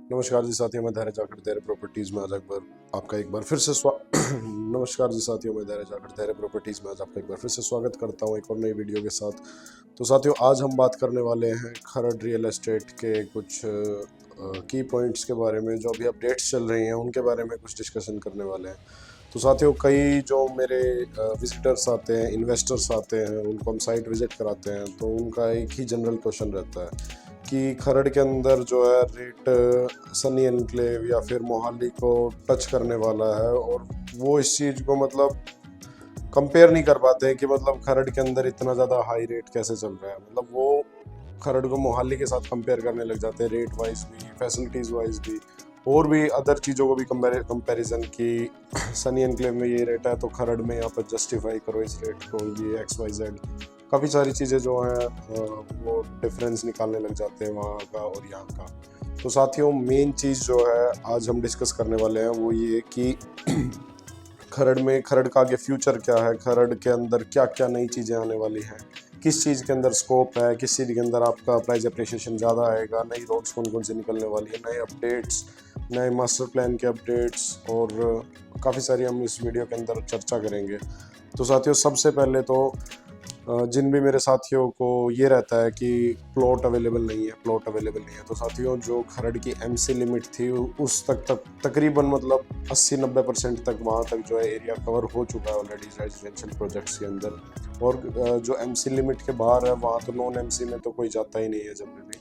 नमस्कार जी साथियों, मैं धैर्य जाखड़ धैर्य प्रॉपर्टीज में आज एक बार आपका एक बार फिर से नमस्कार जी साथियों, मैं धैर्य जाखड़ धैर्य प्रॉपर्टीज में आज आपका एक बार फिर से स्वागत करता हूं एक और नई वीडियो के साथ। तो साथियों, आज हम बात करने वाले हैं खरड़ रियल एस्टेट के कुछ की पॉइंट्स के बारे में। जो अभी अपडेट्स चल रही हैं उनके बारे में कुछ डिस्कशन करने वाले हैं। तो साथियों, कई जो मेरे विजिटर्स आते हैं, इन्वेस्टर्स आते हैं, उनको हम साइट विजिट कराते हैं, तो उनका एक ही जनरल क्वेश्चन रहता है कि खरड़ के अंदर जो है रेट सनी एनक्लेव या फिर मोहाली को टच करने वाला है, और वो इस चीज़ को मतलब कंपेयर नहीं कर पाते हैं कि मतलब खरड़ के अंदर इतना ज़्यादा हाई रेट कैसे चल रहा है। मतलब वो खरड़ को मोहाली के साथ कंपेयर करने लग जाते हैं, रेट वाइज भी, फैसिलिटीज़ वाइज भी, और भी अदर चीज़ों को भी कंपैरिजन की सनी एनक्लेव में ये रेट है तो खरड़ में यहाँ पर जस्टिफाई करो इस रेट को, ये एक्स वाई जेड काफ़ी सारी चीज़ें जो हैं वो डिफरेंस निकालने लग जाते हैं वहाँ का और यहाँ का। तो साथियों, मेन चीज़ जो है आज हम डिस्कस करने वाले हैं वो ये कि खरड़ में, खरड़ का आगे फ्यूचर क्या है, खरड़ के अंदर क्या क्या नई चीज़ें आने वाली हैं, किस चीज़ के अंदर स्कोप है, किस चीज़ के अंदर आपका प्राइस अप्रिशिएशन ज़्यादा आएगा, नई रोड्स कौन कौन से निकलने वाली है, नए अपडेट्स, नए मास्टर प्लान के अपडेट्स, और काफ़ी सारी हम इस वीडियो के अंदर चर्चा करेंगे। तो साथियों, सबसे पहले तो जिन भी मेरे साथियों को ये रहता है कि प्लॉट अवेलेबल नहीं है, प्लॉट अवेलेबल नहीं है, तो साथियों जो खरड़ की एमसी लिमिट थी उस तक तकरीबन मतलब 80-90% तक वहाँ तक जो है एरिया कवर हो चुका है ऑलरेडी रेजिडेंशियल प्रोजेक्ट्स के अंदर। और जो एमसी लिमिट के बाहर है वहाँ तो नॉन एमसी में तो कोई जाता ही नहीं है जब भी।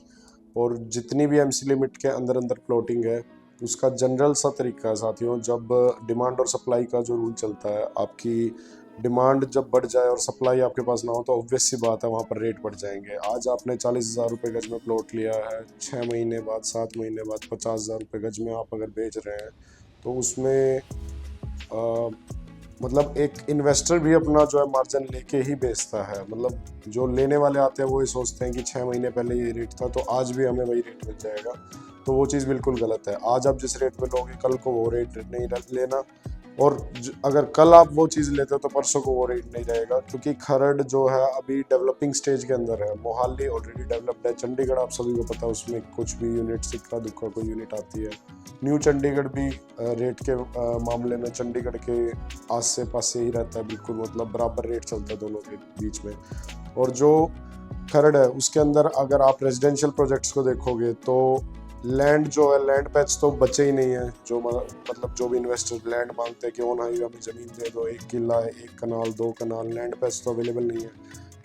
और जितनी भी एमसी लिमिट के अंदर अंदर प्लॉटिंग है उसका जनरल सा तरीका है साथियों, जब डिमांड और सप्लाई का जो रूल चलता है, आपकी डिमांड जब बढ़ जाए और सप्लाई आपके पास ना हो तो ऑब्वियस सी बात है वहाँ पर रेट बढ़ जाएंगे। आज आपने 40,000 रुपये गज में प्लॉट लिया है, 6 महीने बाद, 7 महीने बाद 50,000 रुपये गज में आप अगर बेच रहे हैं तो उसमें अ, मतलब एक इन्वेस्टर भी अपना जो है मार्जिन लेके ही बेचता है। मतलब जो लेने वाले आते हैं वो ये सोचते हैं कि 6 महीने पहले ये रेट था तो आज भी हमें वही रेट मिल जाएगा, तो वो चीज़ बिल्कुल गलत है। आज आप जिस रेट पे लोगे कल को वो रेट नहीं लेना, और अगर कल आप वो चीज़ लेते हो तो परसों को वो रेट नहीं रहेगा, क्योंकि खरड़ जो है अभी डेवलपिंग स्टेज के अंदर है। मोहाली ऑलरेडी डेवलप्ड है, चंडीगढ़ आप सभी को पता है उसमें कुछ भी यूनिट, इक्का दुक्का कोई यूनिट आती है। न्यू चंडीगढ़ भी रेट के मामले में चंडीगढ़ के आस से पास से ही रहता है, बिल्कुल मतलब बराबर रेट चलता है दोनों के बीच में। और जो खरड़ है उसके अंदर अगर आप रेजिडेंशियल प्रोजेक्ट्स को देखोगे तो लैंड जो है, लैंड पैच तो बचे ही नहीं है। जो मतलब जो भी इन्वेस्टर लैंड मांगते हैं कि ऑन हाईवे हमें ज़मीन दे दो, 1 किला है, 1 कनाल, 2 कनाल, लैंड पैच तो अवेलेबल नहीं है।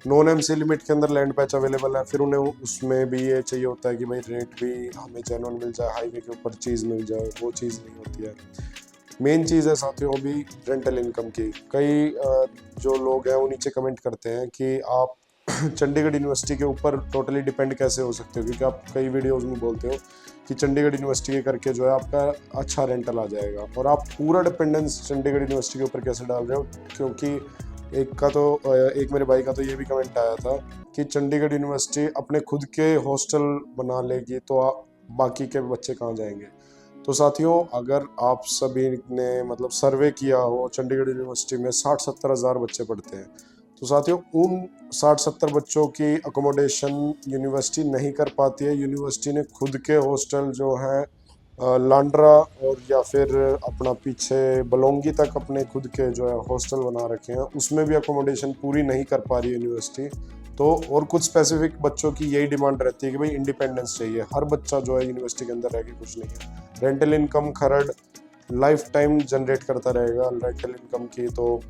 नॉन एमसी लिमिट के अंदर लैंड पैच अवेलेबल है, फिर उन्हें उसमें भी ये चाहिए होता है कि भाई रेट भी हमें जेन्युइन मिल जाए, हाईवे के ऊपर चीज़ मिल जाए, वो चीज़ नहीं होती है। मेन चीज़ है साथियों अभी रेंटल इनकम की। कई जो लोग हैं वो नीचे कमेंट करते हैं कि आप चंडीगढ़ यूनिवर्सिटी के ऊपर टोटली डिपेंड कैसे हो सकते हो, क्योंकि आप कई वीडियोस में बोलते हो कि चंडीगढ़ यूनिवर्सिटी के करके जो है आपका अच्छा रेंटल आ जाएगा, और आप पूरा डिपेंडेंस चंडीगढ़ यूनिवर्सिटी के ऊपर कैसे डाल रहे हो। क्योंकि एक मेरे भाई का तो ये भी कमेंट आया था कि चंडीगढ़ यूनिवर्सिटी अपने खुद के हॉस्टल बना लेगी तो बाकी के बच्चे कहाँ जाएंगे। तो साथियों, अगर आप सभी ने मतलब सर्वे किया हो, चंडीगढ़ यूनिवर्सिटी में 60-70 हज़ार बच्चे पढ़ते हैं, तो साथियों उन 60-70 बच्चों की अकोमोडेशन यूनिवर्सिटी नहीं कर पाती है। यूनिवर्सिटी ने खुद के हॉस्टल जो है लांड्रा और या फिर अपना पीछे बलौंगी तक अपने खुद के जो है हॉस्टल बना रखे हैं, उसमें भी अकोमोडेशन पूरी नहीं कर पा रही है यूनिवर्सिटी। तो और कुछ स्पेसिफिक बच्चों की यही डिमांड रहती है कि भाई इंडिपेंडेंस चाहिए, हर बच्चा जो है यूनिवर्सिटी के अंदर रह के कुछ नहीं है। रेंटल इनकम खरड़ लाइफ टाइम जनरेट करता रहेगा रेंटल इनकम की, तो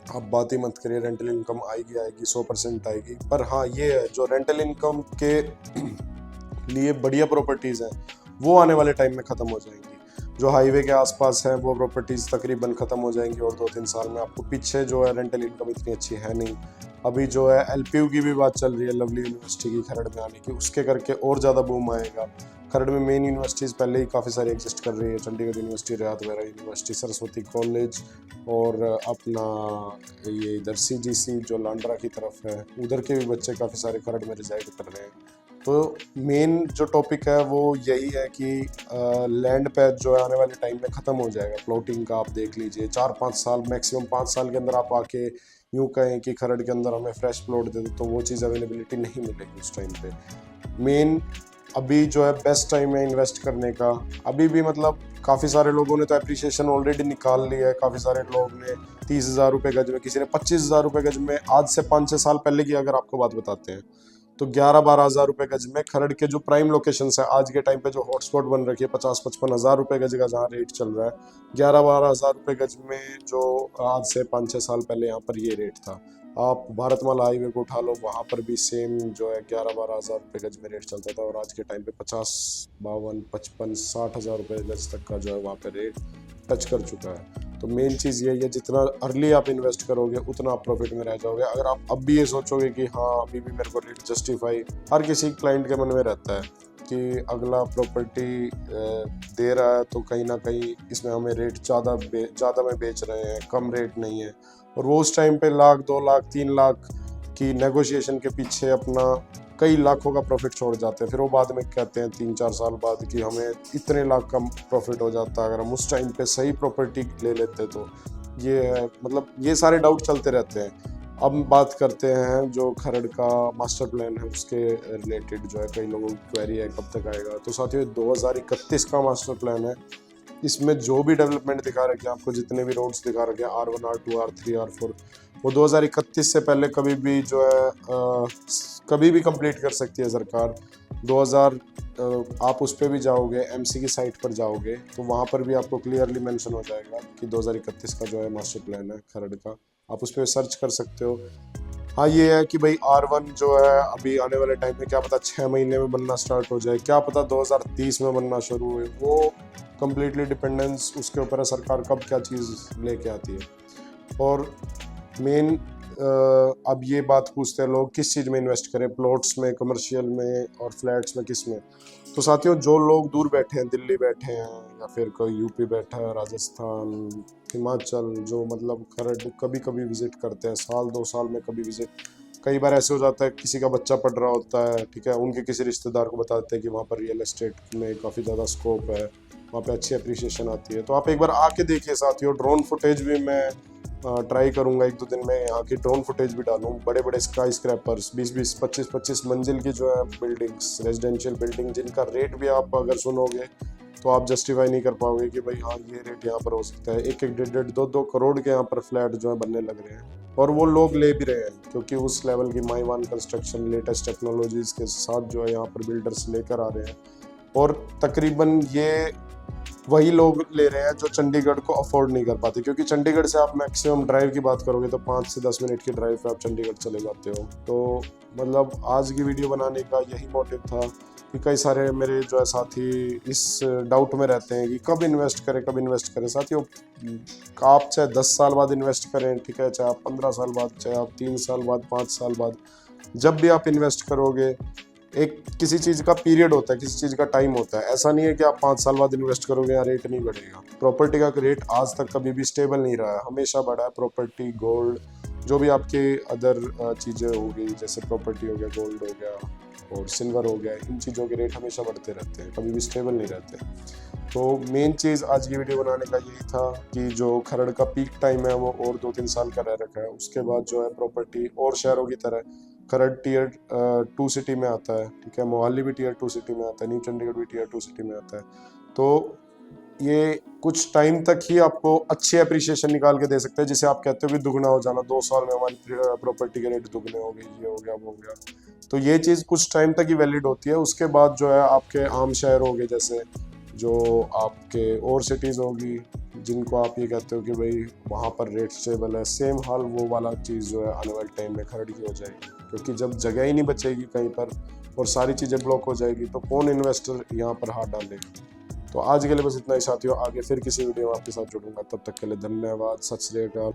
आप बात ही मत करिए, रेंटल इनकम आएगी आएगी, 100% आएगी। पर हाँ, ये है जो रेंटल इनकम के लिए बढ़िया प्रॉपर्टीज़ हैं वो आने वाले टाइम में ख़त्म हो जाएंगी। जो हाईवे के आसपास हैं वो प्रॉपर्टीज़ तकरीबन ख़त्म हो जाएंगी और 2-3 साल में। आपको पीछे जो है रेंटल इनकम इतनी अच्छी है नहीं। अभी जो है एलपीयू की भी बात चल रही है, लवली यूनिवर्सिटी की खरड़ में आने की, उसके करके और ज़्यादा बूम आएगा। खरड़ में मेन यूनिवर्सिटीज़ पहले ही काफ़ी सारी एग्जिस्ट कर रही है, चंडीगढ़ यूनिवर्सिटी, रियात वगैरह यूनिवर्सिटी, सरस्वती कॉलेज, और अपना ये इधर सीजीसी जो लांड्रा की तरफ है, उधर के भी बच्चे काफ़ी सारे खरड़ में रिजाइड कर रहे हैं। तो मेन जो टॉपिक है वो यही है कि लैंड पैच जो है आने वाले टाइम में ख़त्म हो जाएगा। प्लॉटिंग का आप देख लीजिए, 4-5 साल, मैक्सिमम 5 साल के अंदर आप आके यूँ कहें कि खरड़ के अंदर हमें फ्रेश प्लॉट दे दो तो वो चीज़ अवेलेबिलिटी नहीं मिलेगी उस टाइम पे। मेन अभी जो है बेस्ट टाइम है इन्वेस्ट करने का। अभी भी मतलब काफ़ी सारे लोगों ने तो एप्रिसिएशन ऑलरेडी निकाल लिया है। काफ़ी सारे लोग ने 30,000 रुपये गज में, किसी ने 25,000 रुपये गज में, आज से 5-6 साल पहले की अगर आपको बात बताते हैं तो 11-12 हज़ार रुपये गज में खरड़ के जो प्राइम लोकेशन है आज के टाइम पे, जो हॉटस्पॉट बन रखी है, 50-55 हज़ार रुपये गज का जहाँ रेट चल रहा है, 11-12 हज़ार रुपये गज में जो आज से 5-6 साल पहले यहाँ पर ये रेट था। आप भारतमाला हाईवे को उठा लो, वहाँ पर भी सेम जो है 11-12 हज़ार रुपये गज में रेट चलता था, और आज के टाइम पे 50, 52, 55, 60 हज़ार रुपये गज तक का जो है वहाँ पे रेट टच कर चुका है। तो मेन चीज़ यही है, जितना अर्ली आप इन्वेस्ट करोगे उतना आप प्रॉफिट में रह जाओगे। अगर आप अब भी ये सोचोगे कि हाँ अभी भी मेरे को रेट जस्टिफाई, हर किसी क्लाइंट के मन में रहता है कि अगला प्रॉपर्टी दे रहा है तो कहीं ना कहीं इसमें हमें रेट ज़्यादा में बेच रहे हैं, कम रेट नहीं है, और वो उस टाइम पे 1,00,000, 2,00,000, 3,00,000 की नेगोशिएशन के पीछे अपना कई लाखों का प्रॉफिट छोड़ जाते हैं। फिर वो बाद में कहते हैं 3-4 साल बाद कि हमें इतने लाख का प्रॉफिट हो जाता है अगर हम उस टाइम पे सही प्रॉपर्टी ले लेते। तो ये है, मतलब ये सारे डाउट चलते रहते हैं। अब बात करते हैं जो खरड़ का मास्टर प्लान है उसके रिलेटेड, जो है कई लोगों की क्वेरी है कब तक आएगा। तो साथियों 2031 का मास्टर प्लान है। इसमें जो भी डेवलपमेंट दिखा रखे हैं आपको, जितने भी रोड्स दिखा रखे हैं, R1, R2, R3, R4, वो 2031 से पहले कभी भी जो है कभी भी कंप्लीट कर सकती है सरकार। 2000 आप उस पर भी जाओगे, MC की साइट पर जाओगे तो वहाँ पर भी आपको क्लियरली मेंशन हो जाएगा कि 2031 का जो है मास्टर प्लान है खरड़ का। आप उस पर सर्च कर सकते हो। हाँ ये है कि भाई R1 जो है अभी आने वाले टाइम में क्या पता 6 महीने में बनना स्टार्ट हो जाए, क्या पता 2030 में बनना शुरू हुए। वो कम्प्लीटली डिपेंडेंस उसके ऊपर है, सरकार कब क्या चीज़ लेके आती है। और मेन अब ये बात पूछते हैं लोग किस चीज़ में इन्वेस्ट करें, प्लॉट्स में, कमर्शियल में और फ्लैट्स में, किस में। तो साथियों जो लोग दूर बैठे हैं, दिल्ली बैठे हैं या फिर कोई यूपी बैठा है, राजस्थान, हिमाचल, जो मतलब खरड़ कभी कभी विजिट करते हैं, साल 2 साल में कभी विजिट, कई बार ऐसे हो जाता है किसी का बच्चा पढ़ रहा होता है, ठीक है, उनके किसी रिश्तेदार को बताते हैं कि वहाँ पर रियल एस्टेट में काफ़ी ज़्यादा स्कोप है, वहाँ पे अच्छी अप्रिसिएशन आती है। तो आप एक बार आके देखिए साथियों। ड्रोन फुटेज भी मैं ट्राई करूंगा 1-2 दिन में, यहाँ की ड्रोन फुटेज भी डालूँ। बड़े बड़े स्काई स्क्रैपर्स, 20-20, 25-25 मंजिल की जो है बिल्डिंग्स, रेजिडेंशियल बिल्डिंग, जिनका रेट भी आप अगर सुनोगे तो आप जस्टिफाई नहीं कर पाओगे कि भाई हाँ ये रेट यहाँ पर हो सकता है। 1-1, 1.5, 2-2 करोड़ के यहाँ पर फ्लैट जो है बनने लग रहे हैं, और वो लोग ले भी रहे हैं क्योंकि उस लेवल की माईवान कंस्ट्रक्शन लेटेस्ट टेक्नोलॉजीज के साथ जो है यहाँ पर बिल्डर्स लेकर आ रहे हैं। और तकरीबन ये वही लोग ले रहे हैं जो चंडीगढ़ को अफोर्ड नहीं कर पाते, क्योंकि चंडीगढ़ से आप मैक्सिमम ड्राइव की बात करोगे तो 5 से 10 मिनट की ड्राइव पे आप चंडीगढ़ चले जाते हो। तो मतलब आज की वीडियो बनाने का यही मोटिव था कि कई सारे मेरे जो है साथी इस डाउट में रहते हैं कि कब इन्वेस्ट करें, कब इन्वेस्ट करें। साथियों आप चाहे 10 साल बाद इन्वेस्ट करें, ठीक है, चाहे आप 15 साल बाद, चाहे आप 3 साल बाद, 5 साल बाद, जब भी आप इन्वेस्ट करोगे एक किसी चीज़ का पीरियड होता है, किसी चीज़ का टाइम होता है। ऐसा नहीं है कि आप 5 साल बाद इन्वेस्ट करोगे या रेट नहीं बढ़ेगा। प्रॉपर्टी का रेट आज तक कभी भी स्टेबल नहीं रहा है, हमेशा बढ़ा है। प्रॉपर्टी, गोल्ड, जो भी आपके अदर चीज़ें होगी, जैसे प्रॉपर्टी हो गया, गोल्ड हो गया और सिल्वर हो गया, इन चीज़ों के रेट हमेशा बढ़ते रहते हैं, कभी भी स्टेबल नहीं रहते। तो मेन चीज़ आज की वीडियो बनाने का यही था कि जो खरड़ का पीक टाइम है वो और 2-3 साल का रह रखा है। उसके बाद जो है प्रॉपर्टी और शहरों की तरह खरड़ टियर 2 सिटी में आता है, ठीक है, मोहाली भी टियर 2 सिटी में आता है, न्यू चंडीगढ़ भी टियर 2 सिटी में आता है। तो ये कुछ टाइम तक ही आपको अच्छी अप्रिसिएशन निकाल के दे सकते हैं, जिसे आप कहते हो कि दुगना हो जाना, 2 साल में हमारी प्रॉपर्टी के रेट दुगने हो गए, ये हो गया, वो हो गया। तो ये चीज़ कुछ टाइम तक ही वैलिड होती है। उसके बाद जो है आपके आम शहर हो गए, जैसे जो आपके और सिटीज़ होगी जिनको आप ये कहते हो कि भाई वहाँ पर रेट स्टेबल है, सेम हाल वो वाला चीज़ जो है आने वाले टाइम में खरड़ की हो जाएगी, क्योंकि जब जगह ही नहीं बचेगी कहीं पर और सारी चीज़ें ब्लॉक हो जाएगी तो कौन इन्वेस्टर यहाँ पर हाथ डालेगा। तो आज के लिए बस इतना ही साथियों, आगे फिर किसी वीडियो में आपके साथ जुड़ूंगा। तब तक के लिए धन्यवाद, सत श्री अकाल।